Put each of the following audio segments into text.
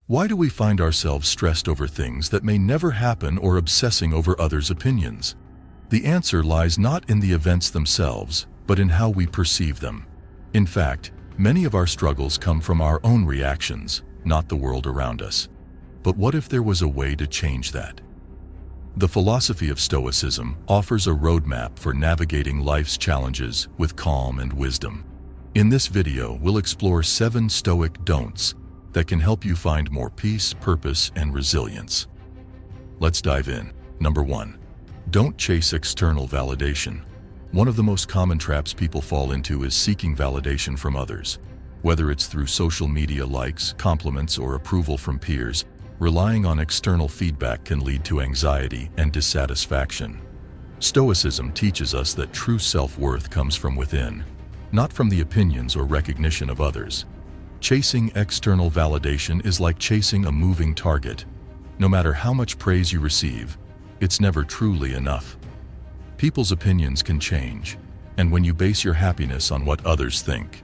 Why do we find ourselves stressed over things that may never happen or obsessing over others' opinions? The answer lies not in the events themselves, but in how we perceive them. In fact, many of our struggles come from our own reactions, not the world around us. But what if there was a way to change that? The philosophy of Stoicism offers a roadmap for navigating life's challenges with calm and wisdom. In this video, we'll explore 7 Stoic don'ts that can help you find more peace, purpose, and resilience. Let's dive in. Number 1. Don't chase external validation. One of the most common traps people fall into is seeking validation from others. Whether it's through social media likes, compliments, or approval from peers, relying on external feedback can lead to anxiety and dissatisfaction. Stoicism teaches us that true self-worth comes from within, not from the opinions or recognition of others. Chasing external validation is like chasing a moving target. No matter how much praise you receive, it's never truly enough. People's opinions can change, and when you base your happiness on what others think,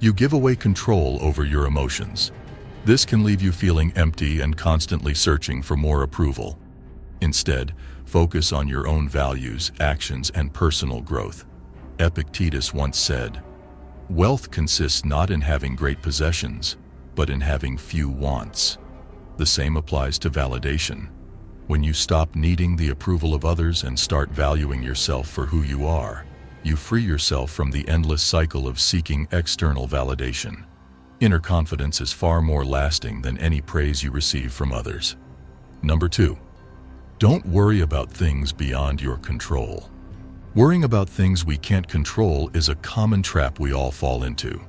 you give away control over your emotions. This can leave you feeling empty and constantly searching for more approval. Instead, focus on your own values, actions, and personal growth. Epictetus once said, "Wealth consists not in having great possessions, but in having few wants." The same applies to validation. When you stop needing the approval of others and start valuing yourself for who you are, you free yourself from the endless cycle of seeking external validation. Inner confidence is far more lasting than any praise you receive from others. Number 2. Don't worry about things beyond your control. Worrying about things we can't control is a common trap we all fall into.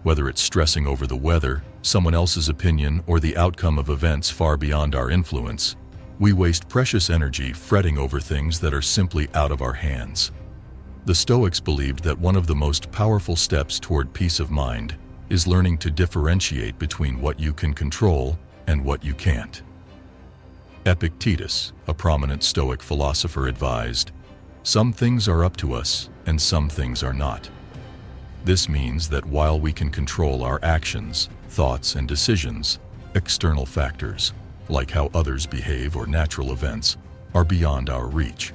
Whether it's stressing over the weather, someone else's opinion, or the outcome of events far beyond our influence, we waste precious energy fretting over things that are simply out of our hands. The Stoics believed that one of the most powerful steps toward peace of mind is learning to differentiate between what you can control and what you can't. Epictetus, a prominent Stoic philosopher, advised, "Some things are up to us, and some things are not." This means that while we can control our actions, thoughts, and decisions, external factors, like how others behave or natural events, are beyond our reach.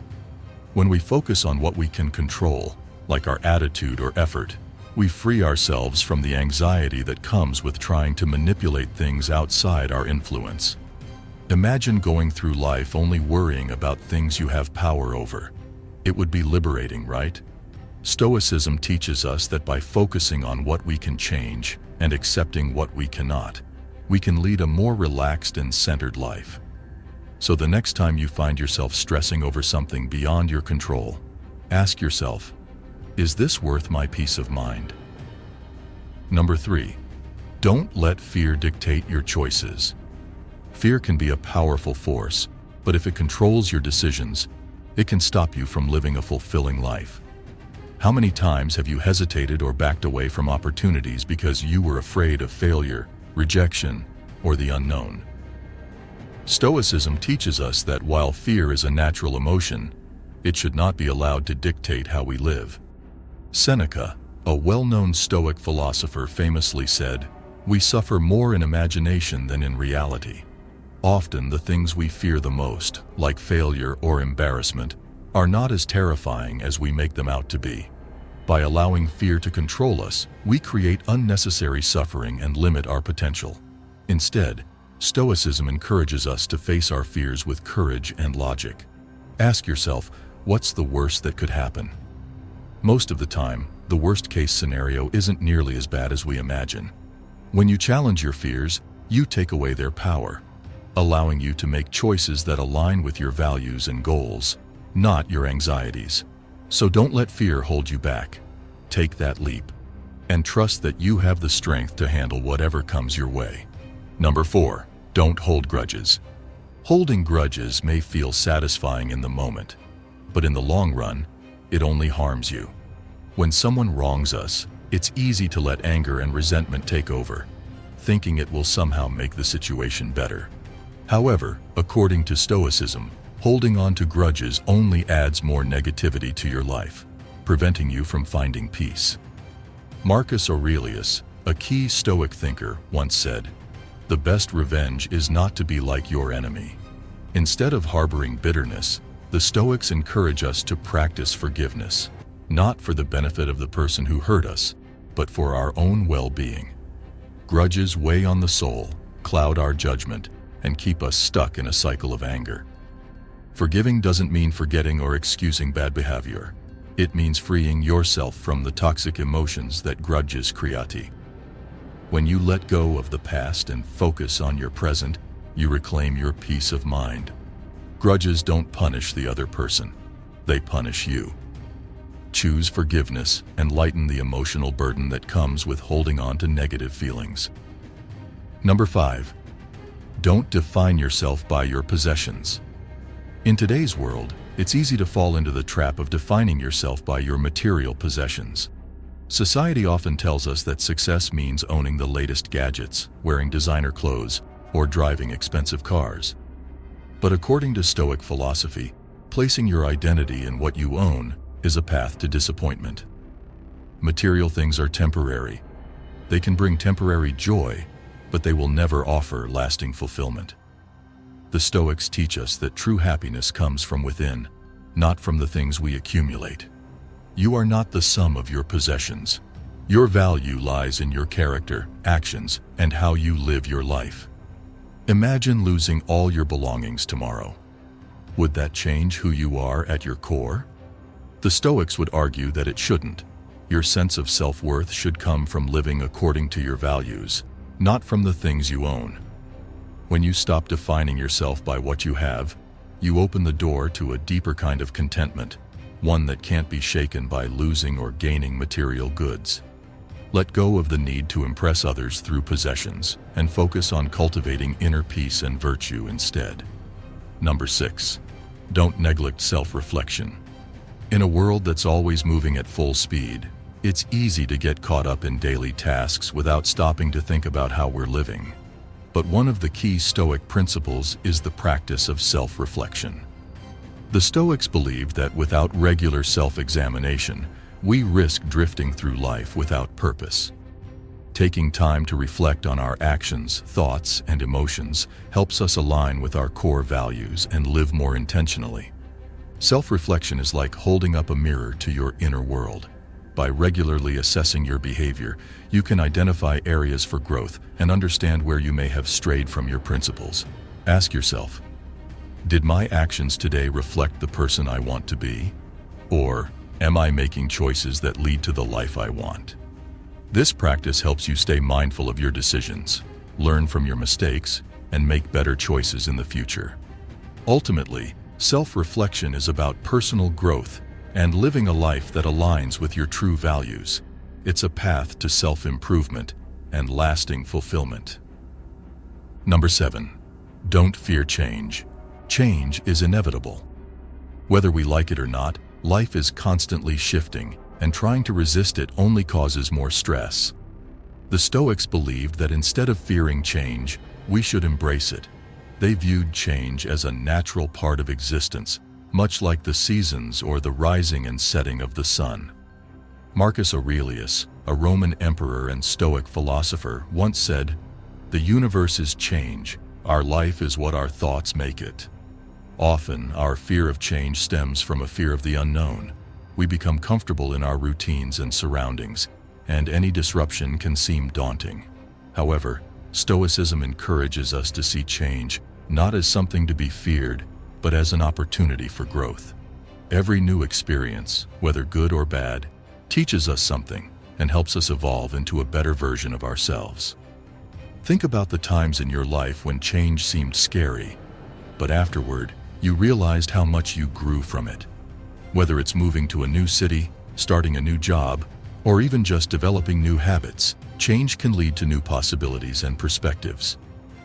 When we focus on what we can control, like our attitude or effort, we free ourselves from the anxiety that comes with trying to manipulate things outside our influence. Imagine going through life only worrying about things you have power over. It would be liberating, right? Stoicism teaches us that by focusing on what we can change and accepting what we cannot, we can lead a more relaxed and centered life. So the next time you find yourself stressing over something beyond your control, ask yourself, is this worth my peace of mind? Number 3. Don't let fear dictate your choices. Fear can be a powerful force, but if it controls your decisions, it can stop you from living a fulfilling life. How many times have you hesitated or backed away from opportunities because you were afraid of failure, rejection, or the unknown? Stoicism teaches us that while fear is a natural emotion, it should not be allowed to dictate how we live. Seneca, a well-known Stoic philosopher, famously said, "We suffer more in imagination than in reality." Often the things we fear the most, like failure or embarrassment, are not as terrifying as we make them out to be. By allowing fear to control us, we create unnecessary suffering and limit our potential. Instead, Stoicism encourages us to face our fears with courage and logic. Ask yourself, what's the worst that could happen? Most of the time, the worst-case scenario isn't nearly as bad as we imagine. When you challenge your fears, you take away their power, allowing you to make choices that align with your values and goals, not your anxieties. So don't let fear hold you back. Take that leap, and trust that you have the strength to handle whatever comes your way. Number 4. Don't hold grudges. Holding grudges may feel satisfying in the moment, but in the long run, it only harms you. When someone wrongs us, it's easy to let anger and resentment take over, thinking it will somehow make the situation better. However, according to Stoicism, holding on to grudges only adds more negativity to your life, preventing you from finding peace. Marcus Aurelius, a key Stoic thinker, once said, The best revenge is not to be like your enemy. Instead of harboring bitterness, the Stoics encourage us to practice forgiveness, not for the benefit of the person who hurt us, but for our own well-being. Grudges weigh on the soul, cloud our judgment, and keep us stuck in a cycle of anger. Forgiving doesn't mean forgetting or excusing bad behavior. It means freeing yourself from the toxic emotions that grudges create. When you let go of the past and focus on your present, you reclaim your peace of mind. Grudges don't punish the other person. They punish you. Choose forgiveness and lighten the emotional burden that comes with holding on to negative feelings. Number 5. Don't define yourself by your possessions. In today's world, it's easy to fall into the trap of defining yourself by your material possessions. Society often tells us that success means owning the latest gadgets, wearing designer clothes, or driving expensive cars. But according to Stoic philosophy, placing your identity in what you own is a path to disappointment. Material things are temporary. They can bring temporary joy, but they will never offer lasting fulfillment. The Stoics teach us that true happiness comes from within, not from the things we accumulate. You are not the sum of your possessions. Your value lies in your character, actions, and how you live your life. Imagine losing all your belongings tomorrow. Would that change who you are at your core? The Stoics would argue that it shouldn't. Your sense of self-worth should come from living according to your values, not from the things you own. When you stop defining yourself by what you have, you open the door to a deeper kind of contentment, one that can't be shaken by losing or gaining material goods. Let go of the need to impress others through possessions and focus on cultivating inner peace and virtue instead. Number 6. Don't neglect self-reflection. In a world that's always moving at full speed, it's easy to get caught up in daily tasks without stopping to think about how we're living. But one of the key Stoic principles is the practice of self-reflection. The Stoics believe that without regular self-examination, we risk drifting through life without purpose. Taking time to reflect on our actions, thoughts, and emotions helps us align with our core values and live more intentionally. Self-reflection is like holding up a mirror to your inner world. By regularly assessing your behavior, you can identify areas for growth and understand where you may have strayed from your principles. Ask yourself, did my actions today reflect the person I want to be? Or am I making choices that lead to the life I want? This practice helps you stay mindful of your decisions, learn from your mistakes, and make better choices in the future. Ultimately, self-reflection is about personal growth and living a life that aligns with your true values. It's a path to self-improvement and lasting fulfillment. Number 7. Don't fear change. Change is inevitable. Whether we like it or not, life is constantly shifting, and trying to resist it only causes more stress. The Stoics believed that instead of fearing change, we should embrace it. They viewed change as a natural part of existence, much like the seasons or the rising and setting of the sun. Marcus Aurelius, a Roman emperor and Stoic philosopher, once said, "The universe is change. Our life is what our thoughts make it." Often, our fear of change stems from a fear of the unknown. We become comfortable in our routines and surroundings, and any disruption can seem daunting. However, Stoicism encourages us to see change not as something to be feared, but as an opportunity for growth. Every new experience, whether good or bad, teaches us something and helps us evolve into a better version of ourselves. Think about the times in your life when change seemed scary, but afterward, you realized how much you grew from it. Whether it's moving to a new city, starting a new job, or even just developing new habits, change can lead to new possibilities and perspectives.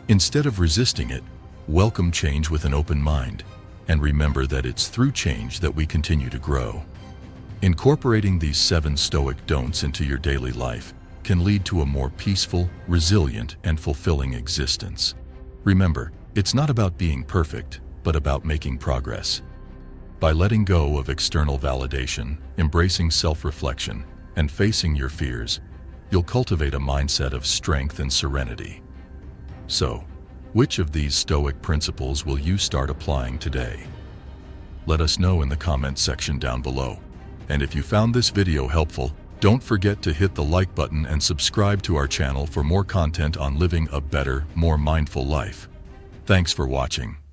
Instead of resisting it, welcome change with an open mind, and remember that it's through change that we continue to grow. Incorporating these 7 Stoic don'ts into your daily life can lead to a more peaceful, resilient, and fulfilling existence. Remember, it's not about being perfect, but about making progress. By letting go of external validation, embracing self-reflection, and facing your fears, you'll cultivate a mindset of strength and serenity. So, which of these Stoic principles will you start applying today? Let us know in the comment section down below. And if you found this video helpful, don't forget to hit the like button and subscribe to our channel for more content on living a better, more mindful life. Thanks for watching.